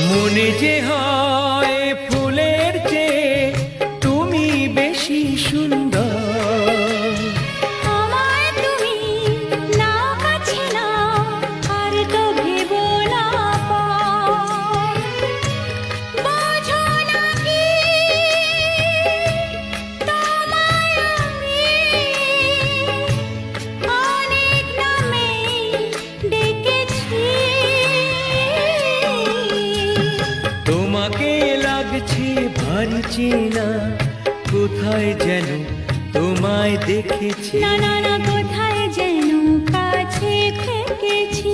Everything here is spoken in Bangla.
মনে যে হয় ফুলের চেয়ে তুমি বেশি সুন্দর। আমায় তুমি নাও কাছে নাও, আর তো ভেবো না পর। বোঝো না কি তোমায় আমি অনেক নামেই ডেকেছি। তোমাকে লাগছে ভারী চেনা, কোথায় যেন তোমায় দেখেছি। না না না, কোথায় যেন কাছে থেকেছি।